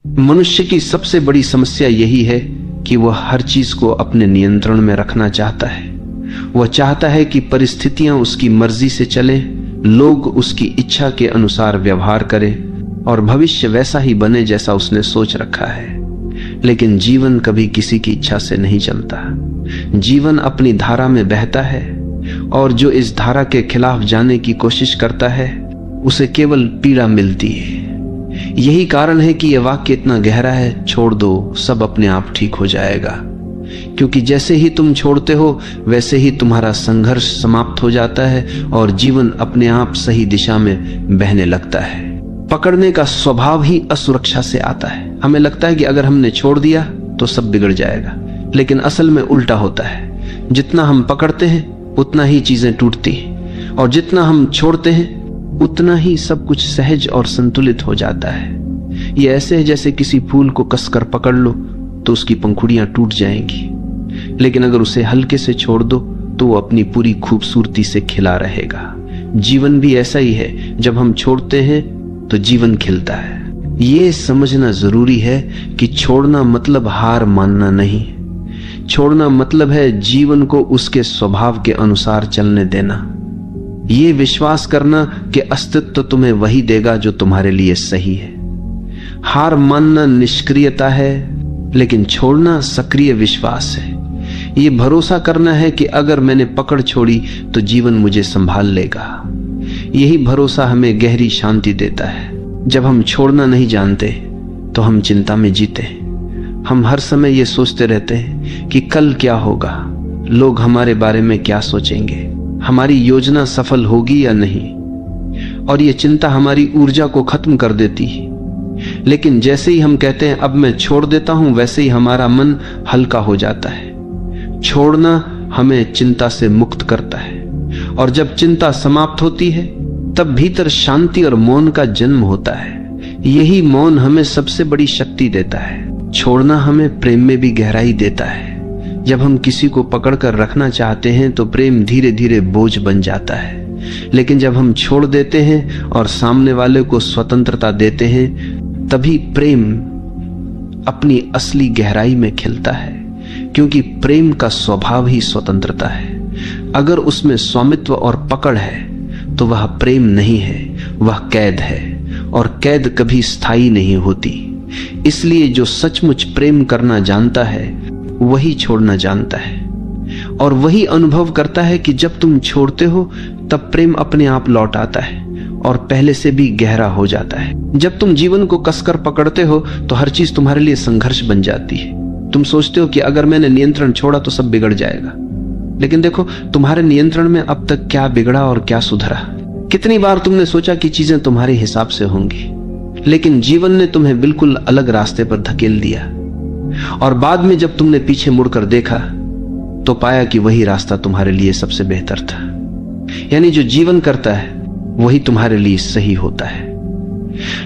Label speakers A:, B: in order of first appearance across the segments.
A: मनुष्य की सबसे बड़ी समस्या यही है कि वह हर चीज को अपने नियंत्रण में रखना चाहता है। वह चाहता है कि परिस्थितियां उसकी मर्जी से चले, लोग उसकी इच्छा के अनुसार व्यवहार करें और भविष्य वैसा ही बने जैसा उसने सोच रखा है। लेकिन जीवन कभी किसी की इच्छा से नहीं चलता। जीवन अपनी धारा में बहता है और जो इस धारा के खिलाफ जाने की कोशिश करता है उसे केवल पीड़ा मिलती है। यही कारण है कि यह वाक्य इतना गहरा है, छोड़ दो, सब अपने आप ठीक हो जाएगा। क्योंकि जैसे ही तुम छोड़ते हो वैसे ही तुम्हारा संघर्ष समाप्त हो जाता है और जीवन अपने आप सही दिशा में बहने लगता है। पकड़ने का स्वभाव ही असुरक्षा से आता है। हमें लगता है कि अगर हमने छोड़ दिया तो सब बिगड़ जाएगा, लेकिन असल में उल्टा होता है। जितना हम पकड़ते हैं उतना ही चीजें टूटती हैं और जितना हम छोड़ते हैं उतना ही सब कुछ सहज और संतुलित हो जाता है। ये ऐसे है जैसे किसी फूल को कसकर पकड़ लो तो उसकी पंखुड़ियां टूट जाएंगी, लेकिन अगर उसे हल्के से छोड़ दो तो वो अपनी पूरी खूबसूरती से खिला रहेगा। जीवन भी ऐसा ही है, जब हम छोड़ते हैं तो जीवन खिलता है। ये समझना जरूरी है कि छोड़ना मतलब हार मानना नहीं। छोड़ना मतलब है जीवन को उसके स्वभाव के अनुसार चलने देना। ये विश्वास करना कि अस्तित्व तुम्हें वही देगा जो तुम्हारे लिए सही है। हार मानना निष्क्रियता है, लेकिन छोड़ना सक्रिय विश्वास है। ये भरोसा करना है कि अगर मैंने पकड़ छोड़ी तो जीवन मुझे संभाल लेगा। यही भरोसा हमें गहरी शांति देता है। जब हम छोड़ना नहीं जानते तो हम चिंता में जीते। हम हर समय ये सोचते रहते हैं कि कल क्या होगा, लोग हमारे बारे में क्या सोचेंगे, हमारी योजना सफल होगी या नहीं, और ये चिंता हमारी ऊर्जा को खत्म कर देती है। लेकिन जैसे ही हम कहते हैं अब मैं छोड़ देता हूं, वैसे ही हमारा मन हल्का हो जाता है। छोड़ना हमें चिंता से मुक्त करता है और जब चिंता समाप्त होती है तब भीतर शांति और मौन का जन्म होता है। यही मौन हमें सबसे बड़ी शक्ति देता है। छोड़ना हमें प्रेम में भी गहराई देता है। जब हम किसी को पकड़कर रखना चाहते हैं तो प्रेम धीरे धीरे बोझ बन जाता है, लेकिन जब हम छोड़ देते हैं और सामने वाले को स्वतंत्रता देते हैं तभी प्रेम अपनी असली गहराई में खिलता है। क्योंकि प्रेम का स्वभाव ही स्वतंत्रता है। अगर उसमें स्वामित्व और पकड़ है तो वह प्रेम नहीं है, वह कैद है, और कैद कभी स्थायी नहीं होती। इसलिए जो सचमुच प्रेम करना जानता है वही छोड़ना जानता है और वही अनुभव करता है कि जब तुम छोड़ते हो तब प्रेम अपने आप लौट आता है और पहले से भी गहरा हो जाता है। जब तुम जीवन को कसकर पकड़ते हो तो हर चीज तुम्हारे लिए संघर्ष बन जाती है। तुम सोचते हो कि अगर मैंने नियंत्रण छोड़ा तो सब बिगड़ जाएगा, लेकिन देखो तुम्हारे नियंत्रण में अब तक क्या बिगड़ा और क्या सुधरा। कितनी बार तुमने सोचा कि चीजें तुम्हारे हिसाब से होंगी, लेकिन जीवन ने तुम्हें बिल्कुल अलग रास्ते पर धकेल दिया और बाद में जब तुमने पीछे मुड़कर देखा तो पाया कि वही रास्ता तुम्हारे लिए सबसे बेहतर था। यानी जो जीवन करता है वही तुम्हारे लिए सही होता है।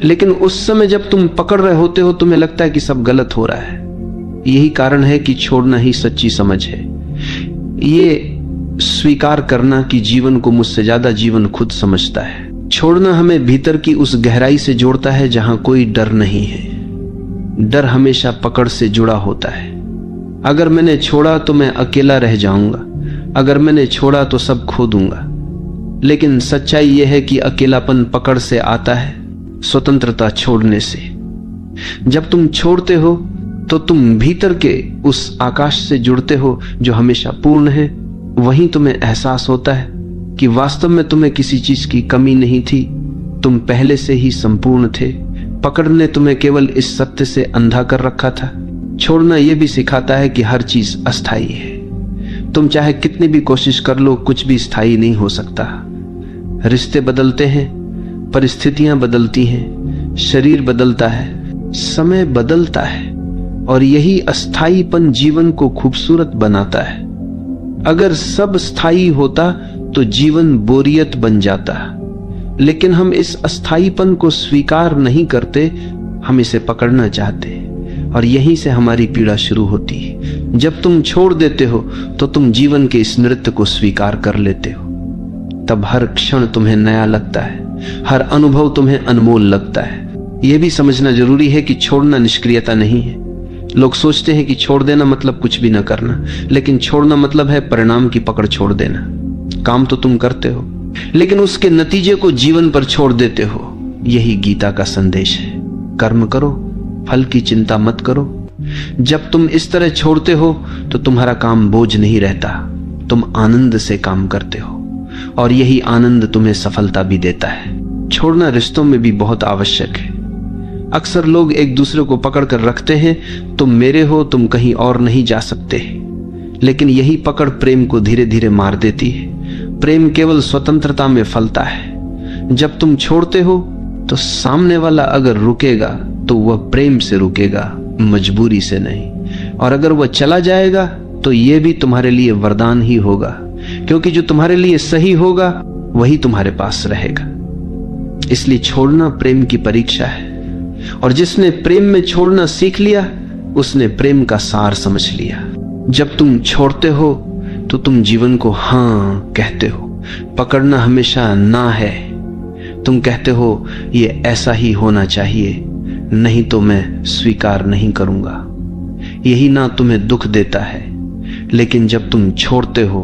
A: लेकिन उस समय जब तुम पकड़ रहे होते हो तुम्हें लगता है कि सब गलत हो रहा है। यही कारण है कि छोड़ना ही सच्ची समझ है। ये स्वीकार करना कि जीवन को मुझसे ज्यादा जीवन खुद समझता है। छोड़ना हमें भीतर की उस गहराई से जोड़ता है जहां कोई डर नहीं है। डर हमेशा पकड़ से जुड़ा होता है। अगर मैंने छोड़ा तो मैं अकेला रह जाऊंगा, अगर मैंने छोड़ा तो सब खो दूंगा। लेकिन सच्चाई यह है कि अकेलापन पकड़ से आता है, स्वतंत्रता छोड़ने से। जब तुम छोड़ते हो तो तुम भीतर के उस आकाश से जुड़ते हो जो हमेशा पूर्ण है। वहीं तुम्हें एहसास होता है कि वास्तव में तुम्हें किसी चीज की कमी नहीं थी, तुम पहले से ही संपूर्ण थे। पकड़ ने तुम्हें केवल इस सत्य से अंधा कर रखा था। छोड़ना यह भी सिखाता है कि हर चीज अस्थायी है। तुम चाहे कितनी भी कोशिश कर लो, कुछ भी स्थायी नहीं हो सकता। रिश्ते बदलते हैं, परिस्थितियां बदलती हैं, शरीर बदलता है, समय बदलता है, और यही अस्थायीपन जीवन को खूबसूरत बनाता है। अगर सब स्थायी होता तो जीवन बोरियत बन जाता, लेकिन हम इस अस्थायीपन को स्वीकार नहीं करते, हम इसे पकड़ना चाहते हैं, और यहीं से हमारी पीड़ा शुरू होती है। जब तुम छोड़ देते हो तो तुम जीवन के इस नृत्य को स्वीकार कर लेते हो। तब हर क्षण तुम्हें नया लगता है, हर अनुभव तुम्हें अनमोल लगता है। यह भी समझना जरूरी है कि छोड़ना निष्क्रियता नहीं है। लोग सोचते हैं कि छोड़ देना मतलब कुछ भी ना करना, लेकिन छोड़ना मतलब है परिणाम की पकड़ छोड़ देना। काम तो तुम करते हो, लेकिन उसके नतीजे को जीवन पर छोड़ देते हो। यही गीता का संदेश है। कर्म करो, फल की चिंता मत करो। जब तुम इस तरह छोड़ते हो तो तुम्हारा काम बोझ नहीं रहता, तुम आनंद से काम करते हो, और यही आनंद तुम्हें सफलता भी देता है। छोड़ना रिश्तों में भी बहुत आवश्यक है। अक्सर लोग एक दूसरे को पकड़ कर रखते हैं, तुम मेरे हो, तुम कहीं और नहीं जा सकते। लेकिन यही पकड़ प्रेम को धीरे धीरे मार देती है। प्रेम केवल स्वतंत्रता में फलता है। जब तुम छोड़ते हो तो सामने वाला अगर रुकेगा तो वह प्रेम से रुकेगा, मजबूरी से नहीं। और अगर वह चला जाएगा तो यह भी तुम्हारे लिए वरदान ही होगा, क्योंकि जो तुम्हारे लिए सही होगा वही तुम्हारे पास रहेगा। इसलिए छोड़ना प्रेम की परीक्षा है, और जिसने प्रेम में छोड़ना सीख लिया उसने प्रेम का सार समझ लिया। जब तुम छोड़ते हो तो तुम जीवन को हां कहते हो। पकड़ना हमेशा ना है। तुम कहते हो ये ऐसा ही होना चाहिए, नहीं तो मैं स्वीकार नहीं करूंगा। यही ना तुम्हें दुख देता है। लेकिन जब तुम छोड़ते हो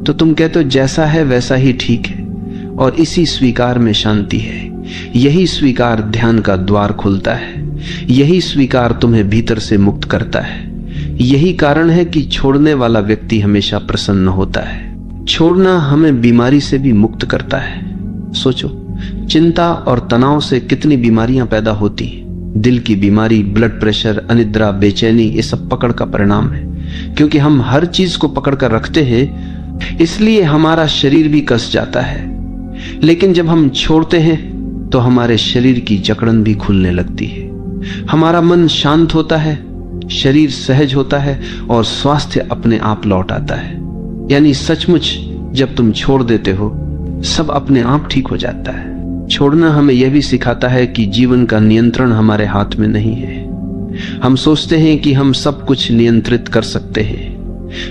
A: तो तुम कहते हो जैसा है वैसा ही ठीक है, और इसी स्वीकार में शांति है। यही स्वीकार ध्यान का द्वार खोलता है। यही स्वीकार तुम्हें भीतर से मुक्त करता है। यही कारण है कि छोड़ने वाला व्यक्ति हमेशा प्रसन्न होता है। छोड़ना हमें बीमारी से भी मुक्त करता है। सोचो, चिंता और तनाव से कितनी बीमारियां पैदा होती हैं। दिल की बीमारी, ब्लड प्रेशर, अनिद्रा, बेचैनी, ये सब पकड़ का परिणाम है। क्योंकि हम हर चीज को पकड़ कर रखते हैं, इसलिए हमारा शरीर भी कस जाता है। लेकिन जब हम छोड़ते हैं तो हमारे शरीर की जकड़न भी खुलने लगती है। हमारा मन शांत होता है, शरीर सहज होता है, और स्वास्थ्य अपने आप लौट आता है। यानी सचमुच जब तुम छोड़ देते हो सब अपने आप ठीक हो जाता है। छोड़ना हमें यह भी सिखाता है कि जीवन का नियंत्रण हमारे हाथ में नहीं है। हम सोचते हैं कि हम सब कुछ नियंत्रित कर सकते हैं,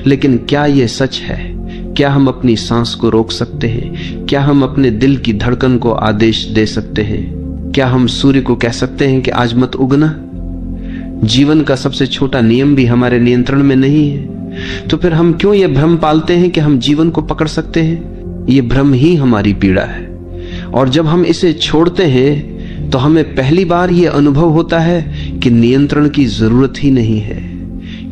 A: लेकिन क्या यह सच है? क्या हम अपनी सांस को रोक सकते हैं? क्या हम अपने दिल की धड़कन को आदेश दे सकते हैं? क्या हम सूर्य को कह सकते हैं कि आज मत उगना? जीवन का सबसे छोटा नियम भी हमारे नियंत्रण में नहीं है। तो फिर हम क्यों यह भ्रम पालते हैं कि हम जीवन को पकड़ सकते हैं? ये भ्रम ही हमारी पीड़ा है। और जब हम इसे छोड़ते हैं तो हमें पहली बार यह अनुभव होता है कि नियंत्रण की जरूरत ही नहीं है।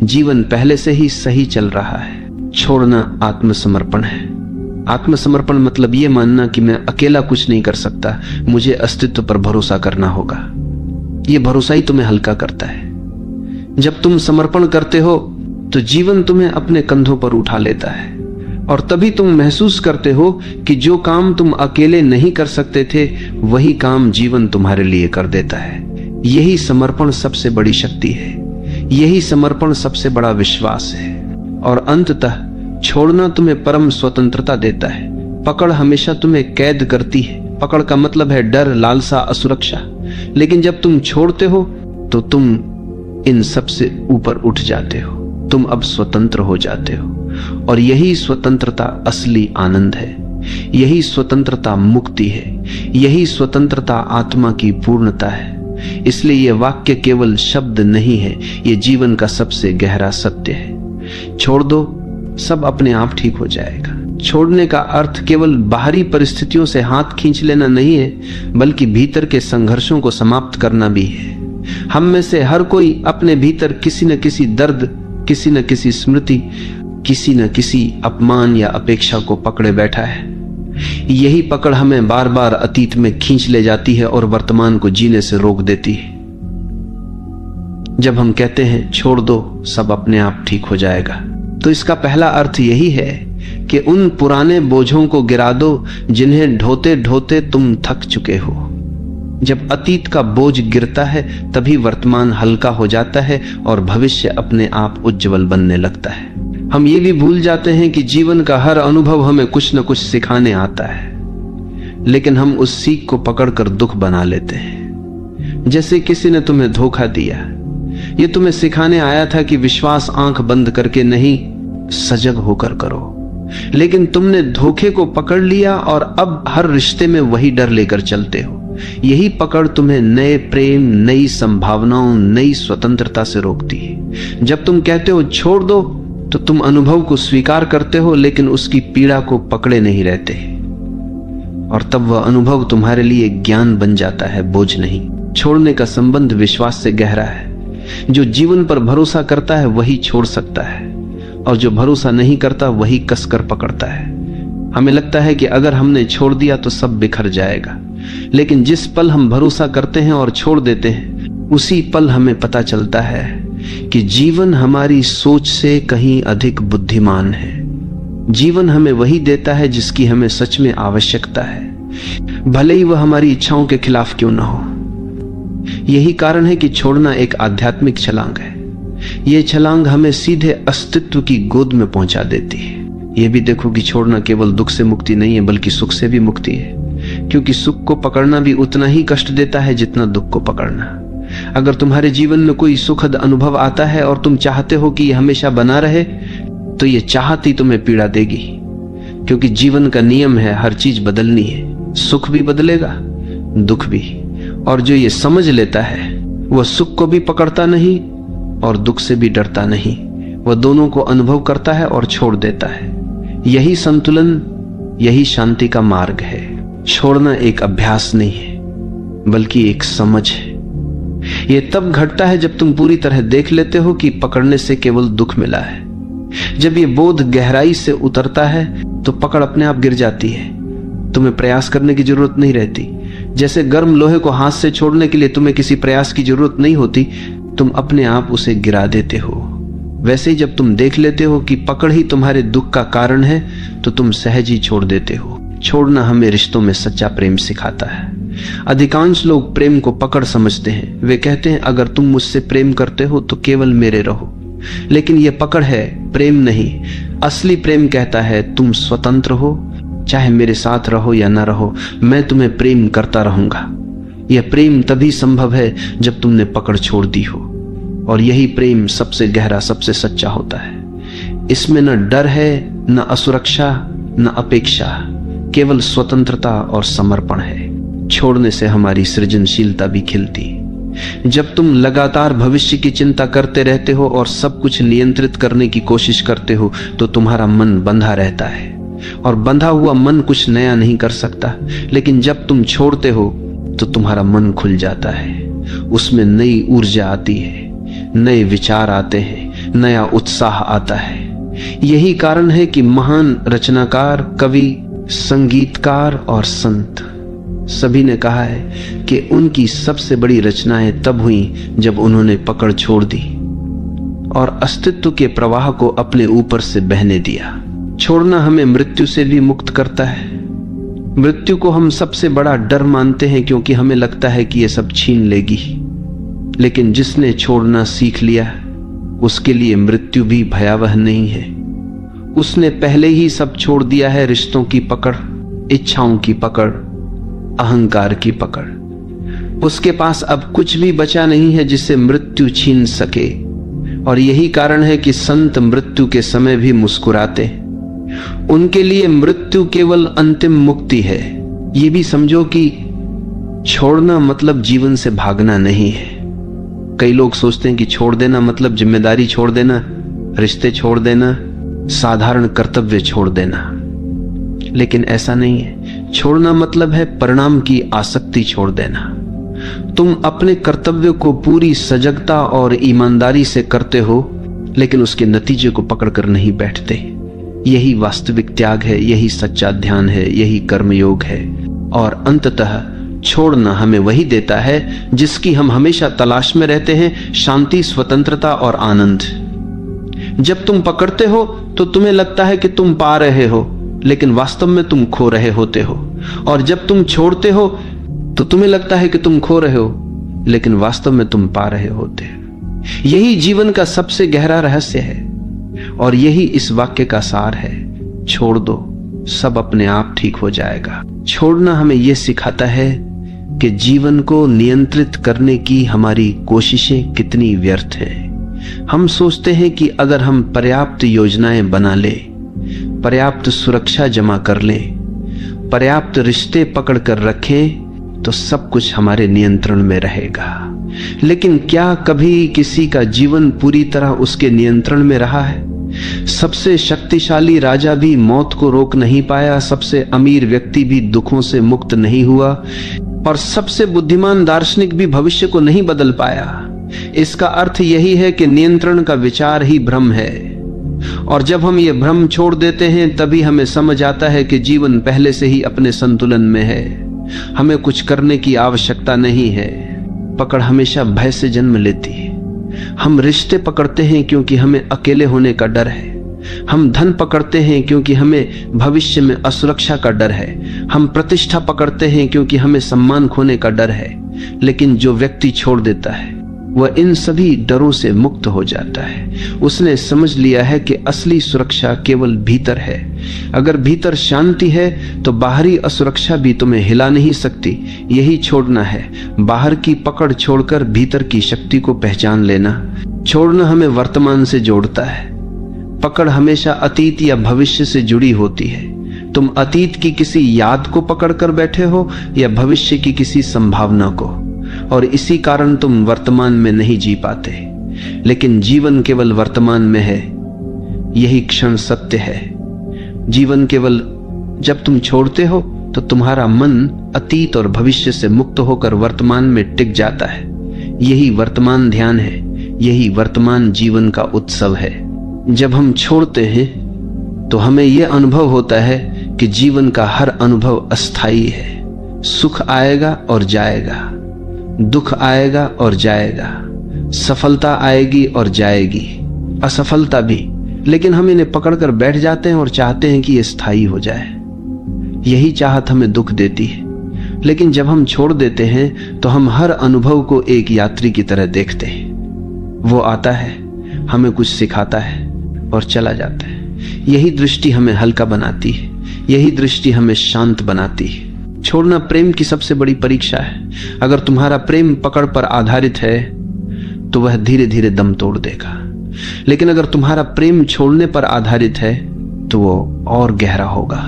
A: जीवन पहले से ही सही चल रहा है। छोड़ना आत्मसमर्पण है। आत्मसमर्पण मतलब यह मानना कि मैं अकेला कुछ नहीं कर सकता, मुझे अस्तित्व पर भरोसा करना होगा। यह भरोसा ही तुम्हें हल्का करता है। जब तुम समर्पण करते हो तो जीवन तुम्हें अपने कंधों पर उठा लेता है, और तभी तुम महसूस करते हो कि जो काम तुम अकेले नहीं कर सकते थे वही काम जीवन तुम्हारे लिए कर देता है। यही समर्पण सबसे बड़ी शक्ति है। यही समर्पण सबसे बड़ा विश्वास है। और अंततः छोड़ना तुम्हें परम स्वतंत्रता देता है। पकड़ हमेशा तुम्हें कैद करती है। पकड़ का मतलब है डर, लालसा, असुरक्षा। लेकिन जब तुम छोड़ते हो तो तुम इन सब से ऊपर उठ जाते हो। तुम अब स्वतंत्र हो जाते हो, और यही स्वतंत्रता असली आनंद है। यही स्वतंत्रता मुक्ति है। यही स्वतंत्रता आत्मा की पूर्णता है। इसलिए यह वाक्य केवल शब्द नहीं है, यह जीवन का सबसे गहरा सत्य है। छोड़ दो, सब अपने आप ठीक हो जाएगा। छोड़ने का अर्थ केवल बाहरी परिस्थितियों से हाथ खींच लेना नहीं है, बल्कि भीतर के संघर्षों को समाप्त करना भी है। हम में से हर कोई अपने भीतर किसी न किसी दर्द, किसी न किसी स्मृति, किसी न किसी अपमान या अपेक्षा को पकड़े बैठा है। यही पकड़ हमें बार बार अतीत में खींच ले जाती है और वर्तमान को जीने से रोक देती है। जब हम कहते हैं छोड़ दो, सब अपने आप ठीक हो जाएगा, तो इसका पहला अर्थ यही है कि उन पुराने बोझों को गिरा दो जिन्हें ढोते ढोते तुम थक चुके हो। जब अतीत का बोझ गिरता है तभी वर्तमान हल्का हो जाता है और भविष्य अपने आप उज्जवल बनने लगता है। हम ये भी भूल जाते हैं कि जीवन का हर अनुभव हमें कुछ न कुछ सिखाने आता है, लेकिन हम उस सीख को पकड़कर दुख बना लेते हैं। जैसे किसी ने तुम्हें धोखा दिया, ये तुम्हें सिखाने आया था कि विश्वास आंख बंद करके नहीं, सजग होकर करो। लेकिन तुमने धोखे को पकड़ लिया और अब हर रिश्ते में वही डर लेकर चलते हो। यही पकड़ तुम्हें नए प्रेम, नई संभावनाओं, नई स्वतंत्रता से रोकती है। जब तुम कहते हो छोड़ दो, तो तुम अनुभव को स्वीकार करते हो, लेकिन उसकी पीड़ा को पकड़े नहीं रहते, और तब वह अनुभव तुम्हारे लिए ज्ञान बन जाता है, बोझ नहीं। छोड़ने का संबंध विश्वास से गहरा है। जो जीवन पर भरोसा करता है वही छोड़ सकता है, और जो भरोसा नहीं करता वही कसकर पकड़ता है। हमें लगता है कि अगर हमने छोड़ दिया तो सब बिखर जाएगा, लेकिन जिस पल हम भरोसा करते हैं और छोड़ देते हैं, उसी पल हमें पता चलता है कि जीवन हमारी सोच से कहीं अधिक बुद्धिमान है। जीवन हमें वही देता है जिसकी हमें सच में आवश्यकता है, भले ही वह हमारी इच्छाओं के खिलाफ क्यों ना हो। यही कारण है कि छोड़ना एक आध्यात्मिक छलांग है। यह छलांग हमें सीधे अस्तित्व की गोद में पहुंचा देती है। यह भी देखो कि छोड़ना केवल दुख से मुक्ति नहीं है, बल्कि सुख से भी मुक्ति है, क्योंकि सुख को पकड़ना भी उतना ही कष्ट देता है जितना दुख को पकड़ना। अगर तुम्हारे जीवन में कोई सुखद अनुभव आता है और तुम चाहते हो कि यह हमेशा बना रहे, तो यह चाहत ही तुम्हें पीड़ा देगी, क्योंकि जीवन का नियम है हर चीज बदलनी है। सुख भी बदलेगा, दुख भी। और जो ये समझ लेता है वह सुख को भी पकड़ता नहीं और दुख से भी डरता नहीं, वह दोनों को अनुभव करता है और छोड़ देता है। यही संतुलन, यही शांति का मार्ग है। छोड़ना एक अभ्यास नहीं है, बल्कि एक समझ है। यह तब घटता है जब तुम पूरी तरह देख लेते हो कि पकड़ने से केवल दुख मिला है। जब यह बोध गहराई से उतरता है तो पकड़ अपने आप गिर जाती है, तुम्हें प्रयास करने की जरूरत नहीं रहती। जैसे गर्म लोहे को हाथ से छोड़ने के लिए तुम्हें किसी प्रयास की जरूरत नहीं होती, तुम अपने आप उसे गिरा देते हो। वैसे ही जब तुम देख लेते हो कि पकड़ ही तुम्हारे दुख का कारण है, तो तुम सहज ही छोड़ देते हो। छोड़ना हमें रिश्तों में सच्चा प्रेम सिखाता है। अधिकांश लोग प्रेम को पकड़ समझते हैं। वे कहते हैं अगर तुम मुझसे प्रेम करते हो तो केवल मेरे रहो, लेकिन यह पकड़ है, प्रेम नहीं। असली प्रेम कहता है तुम स्वतंत्र हो, चाहे मेरे साथ रहो या ना रहो, मैं तुम्हें प्रेम करता रहूंगा। यह प्रेम तभी संभव है जब तुमने पकड़ छोड़ दी हो, और यही प्रेम सबसे गहरा, सबसे सच्चा होता है। इसमें न डर है, न असुरक्षा, न अपेक्षा, केवल स्वतंत्रता और समर्पण है। छोड़ने से हमारी सृजनशीलता भी खिलती। जब तुम लगातार भविष्य की चिंता करते रहते हो और सब कुछ नियंत्रित करने की कोशिश करते हो, तो तुम्हारा मन बंधा रहता है, और बंधा हुआ मन कुछ नया नहीं कर सकता। लेकिन जब तुम छोड़ते हो तो तुम्हारा मन खुल जाता है, उसमें नई ऊर्जा आती है, नए विचार आते हैं, नया उत्साह आता है। यही कारण है कि महान रचनाकार, कवि, संगीतकार और संत सभी ने कहा है कि उनकी सबसे बड़ी रचनाएं तब हुई जब उन्होंने पकड़ छोड़ दी और अस्तित्व के प्रवाह को अपने ऊपर से बहने दिया। छोड़ना हमें मृत्यु से भी मुक्त करता है। मृत्यु को हम सबसे बड़ा डर मानते हैं, क्योंकि हमें लगता है कि यह सब छीन लेगी। लेकिन जिसने छोड़ना सीख लिया, उसके लिए मृत्यु भी भयावह नहीं है। उसने पहले ही सब छोड़ दिया है, रिश्तों की पकड़, इच्छाओं की पकड़, अहंकार की पकड़। उसके पास अब कुछ भी बचा नहीं है जिसे मृत्यु छीन सके। और यही कारण है कि संत मृत्यु के समय भी मुस्कुराते। उनके लिए मृत्यु केवल अंतिम मुक्ति है। ये भी समझो कि छोड़ना मतलब जीवन से भागना नहीं है। कई लोग सोचते हैं कि छोड़ देना मतलब जिम्मेदारी छोड़ देना, रिश्ते छोड़ देना, साधारण कर्तव्य छोड़ देना, लेकिन ऐसा नहीं है। छोड़ना मतलब है परिणाम की आसक्ति छोड़ देना। तुम अपने कर्तव्य को पूरी सजगता और ईमानदारी से करते हो, लेकिन उसके नतीजे को पकड़कर नहीं बैठते। यही वास्तविक त्याग है, यही सच्चा ध्यान है, यही कर्मयोग है। और अंततः छोड़ना हमें वही देता है जिसकी हम हमेशा तलाश में रहते हैं, शांति, स्वतंत्रता और आनंद। जब तुम पकड़ते हो तो तुम्हें लगता है कि तुम पा रहे हो, लेकिन वास्तव में तुम खो रहे होते हो। और जब तुम छोड़ते हो तो तुम्हें लगता है कि तुम खो रहे हो, लेकिन वास्तव में तुम पा रहे होते हो। यही जीवन का सबसे गहरा रहस्य है, और यही इस वाक्य का सार है। छोड़ दो, सब अपने आप ठीक हो जाएगा। छोड़ना हमें यह सिखाता है कि जीवन को नियंत्रित करने की हमारी कोशिशें कितनी व्यर्थ हैं। हम सोचते हैं कि अगर हम पर्याप्त योजनाएं बना ले, पर्याप्त सुरक्षा जमा कर लें, पर्याप्त रिश्ते पकड़ कर रखें, तो सब कुछ हमारे नियंत्रण में रहेगा। लेकिन क्या कभी किसी का जीवन पूरी तरह उसके नियंत्रण में रहा है? सबसे शक्तिशाली राजा भी मौत को रोक नहीं पाया, सबसे अमीर व्यक्ति भी दुखों से मुक्त नहीं हुआ, और सबसे बुद्धिमान दार्शनिक भी भविष्य को नहीं बदल पाया। इसका अर्थ यही है कि नियंत्रण का विचार ही भ्रम है, और जब हम ये भ्रम छोड़ देते हैं तभी हमें समझ आता है कि जीवन पहले से ही अपने संतुलन में है। हमें कुछ करने की आवश्यकता नहीं है। पकड़ हमेशा भय से जन्म लेती है। हम रिश्ते पकड़ते हैं क्योंकि हमें अकेले होने का डर है। हम धन पकड़ते हैं क्योंकि हमें भविष्य में असुरक्षा का डर है। हम प्रतिष्ठा पकड़ते हैं क्योंकि हमें सम्मान खोने का डर है। लेकिन जो व्यक्ति छोड़ देता है वह इन सभी डरों से मुक्त हो जाता है। उसने समझ लिया है कि असली सुरक्षा केवल भीतर है। अगर भीतर शांति है तो बाहरी असुरक्षा भी तुम्हें हिला नहीं सकती। यही छोड़ना है, बाहर की पकड़ छोड़कर भीतर की शक्ति को पहचान लेना। छोड़ना हमें वर्तमान से जोड़ता है। पकड़ हमेशा अतीत या भविष्य से जुड़ी होती है। तुम अतीत की किसी याद को पकड़कर बैठे हो या भविष्य की किसी संभावना को, और इसी कारण तुम वर्तमान में नहीं जी पाते। लेकिन जीवन केवल वर्तमान में है, यही क्षण सत्य है। जीवन केवल जब तुम छोड़ते हो तो तुम्हारा मन अतीत और भविष्य से मुक्त होकर वर्तमान में टिक जाता है। यही वर्तमान ध्यान है, यही वर्तमान जीवन का उत्सव है। जब हम छोड़ते हैं तो हमें यह अनुभव होता है कि जीवन का हर अनुभव अस्थायी है। सुख आएगा और जाएगा, दुख आएगा और जाएगा, सफलता आएगी और जाएगी, असफलता भी। लेकिन हम इन्हें पकड़कर बैठ जाते हैं और चाहते हैं कि ये स्थायी हो जाए। यही चाहत हमें दुख देती है। लेकिन जब हम छोड़ देते हैं तो हम हर अनुभव को एक यात्री की तरह देखते हैं। वो आता है, हमें कुछ सिखाता है और चला जाता है। यही दृष्टि हमें हल्का बनाती है, यही दृष्टि हमें शांत बनाती है। छोड़ना प्रेम की सबसे बड़ी परीक्षा है। अगर तुम्हारा प्रेम पकड़ पर आधारित है तो वह धीरे धीरे दम तोड़ देगा। लेकिन अगर तुम्हारा प्रेम छोड़ने पर आधारित है तो वो और गहरा होगा,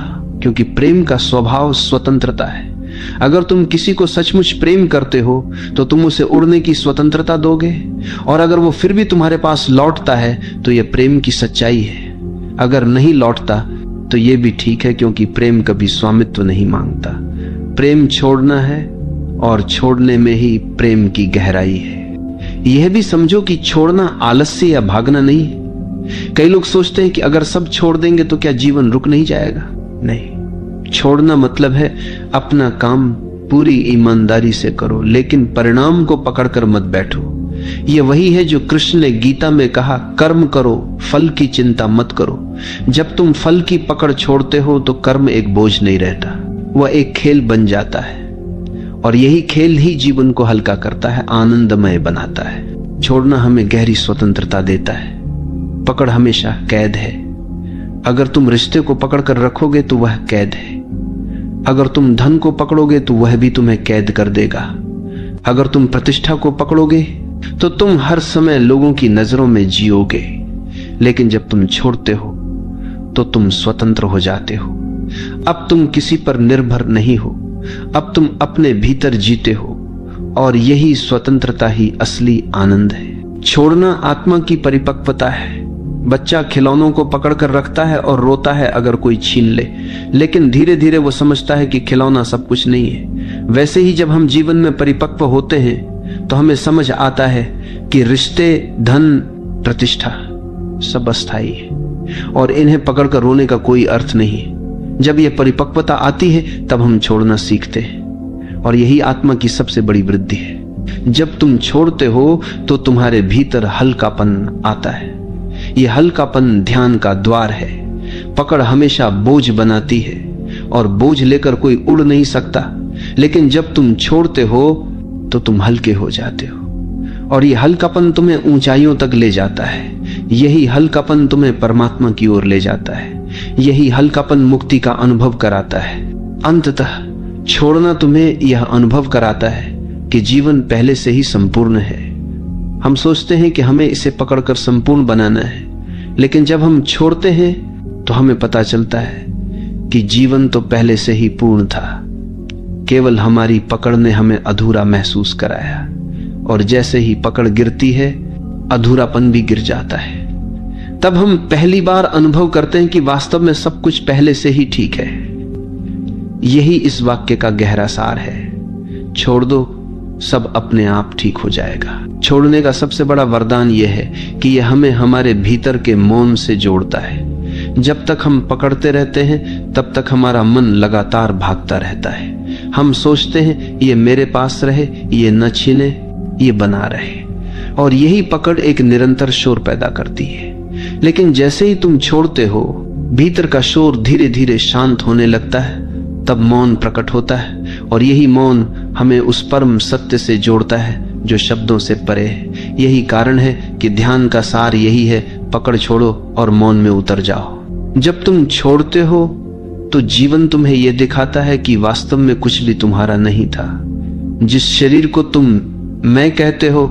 A: क्योंकि प्रेम का स्वभाव स्वतंत्रता है। अगर तुम किसी को सचमुच प्रेम करते हो तो तुम उसे उड़ने की स्वतंत्रता दोगे, और अगर वो फिर भी तुम्हारे पास लौटता है तो यह प्रेम की सच्चाई है। अगर नहीं लौटता तो यह भी ठीक है, क्योंकि प्रेम कभी स्वामित्व नहीं मांगता। प्रेम छोड़ना है और छोड़ने में ही प्रेम की गहराई है। यह भी समझो कि छोड़ना आलस्य या भागना नहीं है। कई लोग सोचते हैं कि अगर सब छोड़ देंगे तो क्या जीवन रुक नहीं जाएगा। नहीं, छोड़ना मतलब है अपना काम पूरी ईमानदारी से करो, लेकिन परिणाम को पकड़कर मत बैठो। यह वही है जो कृष्ण ने गीता में कहा, कर्म करो, फल की चिंता मत करो। जब तुम फल की पकड़ छोड़ते हो तो कर्म एक बोझ नहीं रहता, वह एक खेल बन जाता है, और यही खेल ही जीवन को हल्का करता है, आनंदमय बनाता है। छोड़ना हमें गहरी स्वतंत्रता देता है। पकड़ हमेशा कैद है। अगर तुम रिश्ते को पकड़कर रखोगे तो वह कैद है। अगर तुम धन को पकड़ोगे तो वह भी तुम्हें कैद कर देगा। अगर तुम प्रतिष्ठा को पकड़ोगे तो तुम हर समय लोगों की नजरों में जियोगे। लेकिन जब तुम छोड़ते हो तो तुम स्वतंत्र हो जाते हो। अब तुम किसी पर निर्भर नहीं हो, अब तुम अपने भीतर जीते हो, और यही स्वतंत्रता ही असली आनंद है। छोड़ना आत्मा की परिपक्वता है। बच्चा खिलौनों को पकड़कर रखता है और रोता है अगर कोई छीन ले, लेकिन धीरे धीरे वो समझता है कि खिलौना सब कुछ नहीं है। वैसे ही जब हम जीवन में परिपक्व होते हैं तो हमें समझ आता है कि रिश्ते, धन, प्रतिष्ठा सब अस्थायी है और इन्हें पकड़कर रोने का कोई अर्थ नहीं है। जब यह परिपक्वता आती है तब हम छोड़ना सीखते हैं, और यही आत्मा की सबसे बड़ी वृद्धि है। जब तुम छोड़ते हो तो तुम्हारे भीतर हल्कापन आता है। यह हल्कापन ध्यान का द्वार है। पकड़ हमेशा बोझ बनाती है और बोझ लेकर कोई उड़ नहीं सकता, लेकिन जब तुम छोड़ते हो तो तुम हल्के हो जाते हो, और यह हल्कापन तुम्हें ऊंचाइयों तक ले जाता है। यही हल्कापन तुम्हें परमात्मा की ओर ले जाता है। यही हल्कापन मुक्ति का अनुभव कराता है। अंततः छोड़ना तुम्हें यह अनुभव कराता है कि जीवन पहले से ही संपूर्ण है। हम सोचते हैं कि हमें इसे पकड़कर संपूर्ण बनाना है, लेकिन जब हम छोड़ते हैं तो हमें पता चलता है कि जीवन तो पहले से ही पूर्ण था। केवल हमारी पकड़ ने हमें अधूरा महसूस कराया, और जैसे ही पकड़ गिरती है अधूरापन भी गिर जाता है। तब हम पहली बार अनुभव करते हैं कि वास्तव में सब कुछ पहले से ही ठीक है। यही इस वाक्य का गहरा सार है। छोड़ दो, सब अपने आप ठीक हो जाएगा। छोड़ने का सबसे बड़ा वरदान यह है कि यह हमें हमारे भीतर के मौन से जोड़ता है। जब तक हम पकड़ते रहते हैं तब तक हमारा मन लगातार भागता रहता है। हम सोचते हैं ये मेरे पास रहे, ये न छीने, ये बना रहे, और यही पकड़ एक निरंतर शोर पैदा करती है। लेकिन जैसे ही तुम छोड़ते हो, भीतर का शोर धीरे धीरे शांत होने लगता है। तब मौन प्रकट होता है, और यही मौन हमें उस परम सत्य से जोड़ता है जो शब्दों से परे है। यही कारण है कि ध्यान का सार यही है, पकड़ छोड़ो और मौन में उतर जाओ। जब तुम छोड़ते हो तो जीवन तुम्हें यह दिखाता है कि वास्तव में कुछ भी तुम्हारा नहीं था। जिस शरीर को तुम मैं कहते हो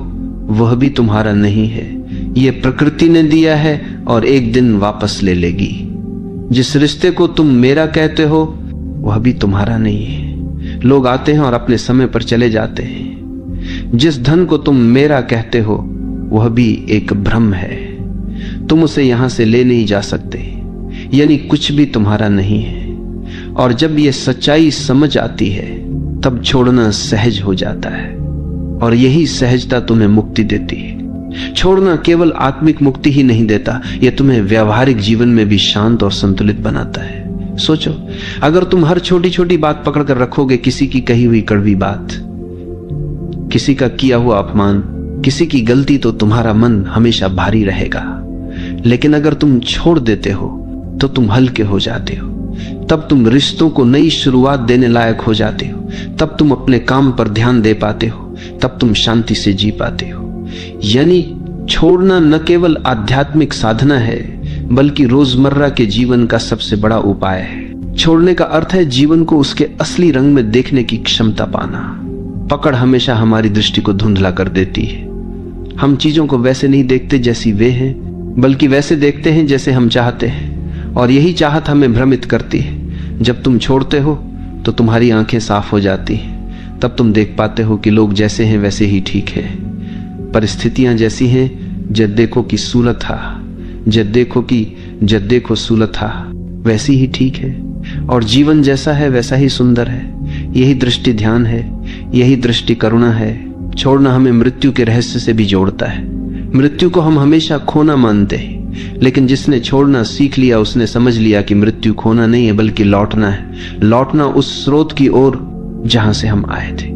A: वह भी तुम्हारा नहीं है, यह प्रकृति ने दिया है और एक दिन वापस ले लेगी। जिस रिश्ते को तुम मेरा कहते हो वह भी तुम्हारा नहीं है, लोग आते हैं और अपने समय पर चले जाते हैं। जिस धन को तुम मेरा कहते हो वह भी एक भ्रम है, तुम उसे यहां से ले नहीं जा सकते, यानी कुछ भी तुम्हारा नहीं है। और जब यह सच्चाई समझ आती है तब छोड़ना सहज हो जाता है, और यही सहजता तुम्हें मुक्ति देती है। छोड़ना केवल आत्मिक मुक्ति ही नहीं देता, यह तुम्हें व्यावहारिक जीवन में भी शांत और संतुलित बनाता है। सोचो, अगर तुम हर छोटी छोटी बात पकड़ कर रखोगे, किसी की कही हुई कड़वी बात, किसी का किया हुआ अपमान, किसी की गलती, तो तुम्हारा मन हमेशा भारी रहेगा। लेकिन अगर तुम छोड़ देते हो तो तुम हल्के हो जाते हो। तब तुम रिश्तों को नई शुरुआत देने लायक हो जाते हो। तब तुम अपने काम पर ध्यान दे पाते हो। तब तुम शांति से जी पाते हो। यानी छोड़ना न केवल आध्यात्मिक साधना है बल्कि रोजमर्रा के जीवन का सबसे बड़ा उपाय है। छोड़ने का अर्थ है जीवन को उसके असली रंग में देखने की क्षमता पाना। पकड़ हमेशा हमारी दृष्टि को धुंधला कर देती है। हम चीजों को वैसे नहीं देखते जैसी वे हैं, बल्कि वैसे देखते हैं जैसे हम चाहते हैं, और यही चाहत हमें भ्रमित करती है। जब तुम छोड़ते हो तो तुम्हारी आंखें साफ हो जाती हैं। तब तुम देख पाते हो कि लोग जैसे हैं वैसे ही ठीक है, परिस्थितियां जैसी हैं, जद देखो कि सूलत था, जद देखो सूलत था, वैसी ही ठीक है, और जीवन जैसा है वैसा ही सुंदर है। यही दृष्टि ध्यान है, यही दृष्टि करुणा है। छोड़ना हमें मृत्यु के रहस्य से भी जोड़ता है। मृत्यु को हम हमेशा खोना मानते हैं, लेकिन जिसने छोड़ना सीख लिया उसने समझ लिया कि मृत्यु खोना नहीं है बल्कि लौटना है। लौटना उस स्रोत की ओर जहां से हम आए थे।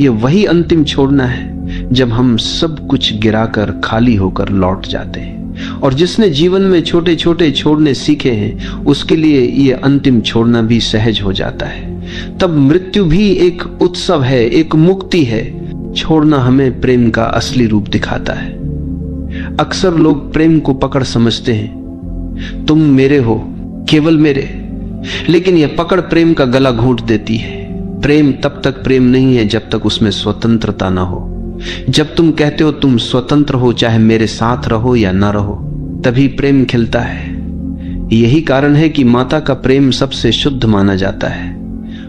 A: ये वही अंतिम छोड़ना है जब हम सब कुछ गिराकर खाली होकर लौट जाते हैं। और जिसने जीवन में छोटे छोटे छोड़ने सीखे हैं उसके लिए ये अंतिम छोड़ना भी सहज हो जाता है। तब मृत्यु भी एक उत्सव है, एक मुक्ति है। छोड़ना हमें प्रेम का असली रूप दिखाता है। अक्सर लोग प्रेम को पकड़ समझते हैं, तुम मेरे हो, केवल मेरे, लेकिन यह पकड़ प्रेम का गला घोंट देती है। प्रेम तब तक प्रेम नहीं है जब तक उसमें स्वतंत्रता ना हो। जब तुम कहते हो तुम स्वतंत्र हो, चाहे मेरे साथ रहो या ना रहो, तभी प्रेम खिलता है। यही कारण है कि माता का प्रेम सबसे शुद्ध माना जाता है।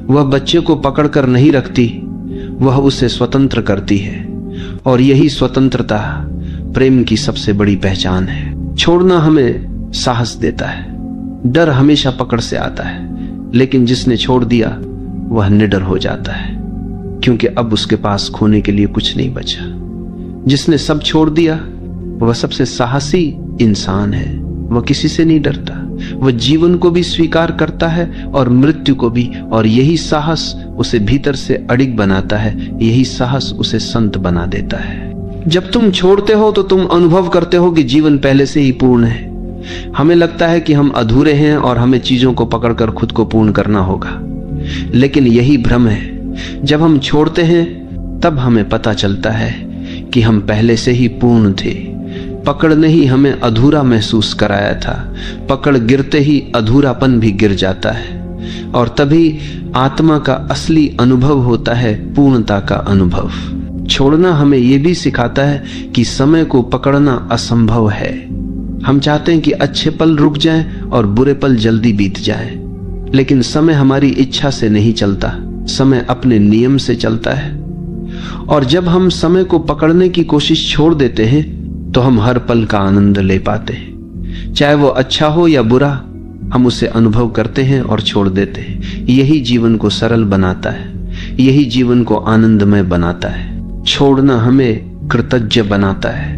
A: वह बच्चे को पकड़कर नहीं रखती, वह उसे स्वतंत्र करती है, और यही स्वतंत्रता प्रेम की सबसे बड़ी पहचान है। छोड़ना हमें साहस देता है। डर हमेशा पकड़ से आता है, लेकिन जिसने छोड़ दिया वह निडर हो जाता है, क्योंकि अब उसके पास खोने के लिए कुछ नहीं बचा। जिसने सब छोड़ दिया वह सबसे साहसी इंसान है। वह किसी से नहीं डरता, वह जीवन को भी स्वीकार करता है और मृत्यु को भी, और यही साहस उसे भीतर से अडिग बनाता है। यही साहस उसे संत बना देता है। जब तुम छोड़ते हो तो तुम अनुभव करते हो कि जीवन पहले से ही पूर्ण है। हमें लगता है कि हम अधूरे हैं और हमें चीजों को पकड़कर खुद को पूर्ण करना होगा, लेकिन यही भ्रम है। जब हम छोड़ते हैं तब हमें पता चलता है कि हम पहले से ही पूर्ण थे। पकड़ ने ही हमें अधूरा महसूस कराया था। पकड़ गिरते ही अधूरापन भी गिर जाता है, और तभी आत्मा का असली अनुभव होता है, पूर्णता का अनुभव। छोड़ना हमें यह भी सिखाता है कि समय को पकड़ना असंभव है। हम चाहते हैं कि अच्छे पल रुक जाएं और बुरे पल जल्दी बीत जाएं, लेकिन समय हमारी इच्छा से नहीं चलता, समय अपने नियम से चलता है, और जब हम समय को पकड़ने की कोशिश छोड़ देते हैं तो हम हर पल का आनंद ले पाते हैं। चाहे वो अच्छा हो या बुरा, हम उसे अनुभव करते हैं और छोड़ देते हैं। यही जीवन को सरल बनाता है, यही जीवन को आनंदमय बनाता है। छोड़ना हमें कृतज्ञ बनाता है।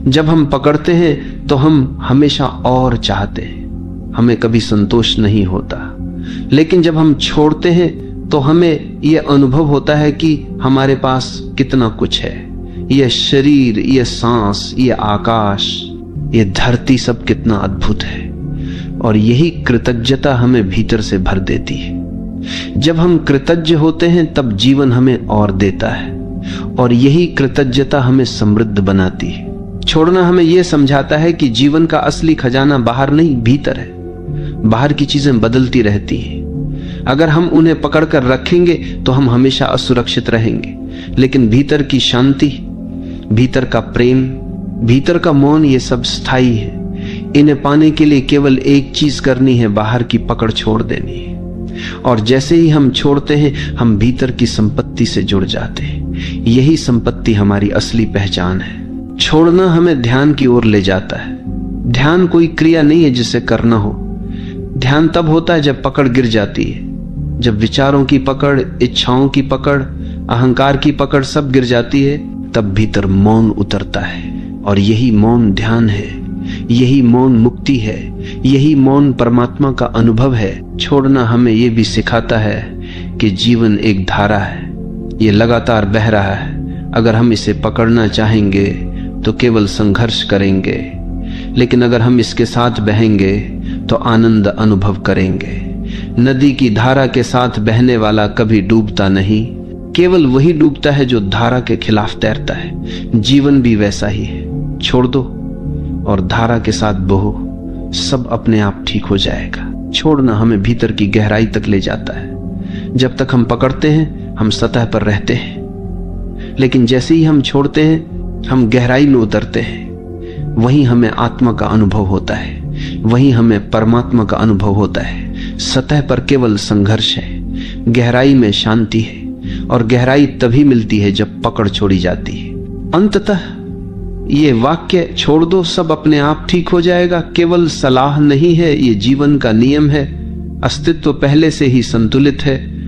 A: जब हम पकड़ते हैं तो हम हमेशा और चाहते हैं, हमें कभी संतोष नहीं होता। लेकिन जब हम छोड़ते हैं तो हमें यह अनुभव होता है कि हमारे पास कितना कुछ है। यह शरीर, यह सांस, यह आकाश, यह धरती सब कितना अद्भुत है। और यही कृतज्ञता हमें भीतर से भर देती है। जब हम कृतज्ञ होते हैं तब जीवन हमें और देता है, और यही कृतज्ञता हमें समृद्ध बनाती है। छोड़ना हमें यह समझाता है कि जीवन का असली खजाना बाहर नहीं, भीतर है। बाहर की चीजें बदलती रहती हैं। अगर हम उन्हें पकड़कर रखेंगे तो हम हमेशा असुरक्षित रहेंगे। लेकिन भीतर की शांति, भीतर का प्रेम, भीतर का मौन, ये सब स्थायी है। इन्हें पाने के लिए केवल एक चीज करनी है, बाहर की पकड़ छोड़ देनी है। और जैसे ही हम छोड़ते हैं, हम भीतर की संपत्ति से जुड़ जाते हैं। यही संपत्ति हमारी असली पहचान है। छोड़ना हमें ध्यान की ओर ले जाता है। ध्यान कोई क्रिया नहीं है जिसे करना हो। ध्यान तब होता है जब पकड़ गिर जाती है, जब विचारों की पकड़, इच्छाओं की पकड़, अहंकार की पकड़ सब गिर जाती है, तब भीतर मौन उतरता है। और यही मौन ध्यान है, यही मौन मुक्ति है, यही मौन परमात्मा का अनुभव है। छोड़ना हमें यह भी सिखाता है कि जीवन एक धारा है, ये लगातार बह रहा है। अगर हम इसे पकड़ना चाहेंगे तो केवल संघर्ष करेंगे, लेकिन अगर हम इसके साथ बहेंगे तो आनंद अनुभव करेंगे। नदी की धारा के साथ बहने वाला कभी डूबता नहीं, केवल वही डूबता है जो धारा के खिलाफ तैरता है। जीवन भी वैसा ही है। छोड़ दो और धारा के साथ बहो, सब अपने आप ठीक हो जाएगा। छोड़ना हमें भीतर की गहराई तक ले जाता है। जब तक हम पकड़ते हैं हम सतह पर रहते हैं, लेकिन जैसे ही हम छोड़ते हैं हम गहराई में उतरते हैं। वहीं हमें आत्मा का अनुभव होता है, वहीं हमें परमात्मा का अनुभव होता है। सतह पर केवल संघर्ष है, गहराई में शांति है। और गहराई तभी मिलती है जब पकड़ छोड़ी जाती है। अंततः ये वाक्य, छोड़ दो सब अपने आप ठीक हो जाएगा, केवल सलाह नहीं है, ये जीवन का नियम है। अस्तित्व पहले से ही संतुलित है।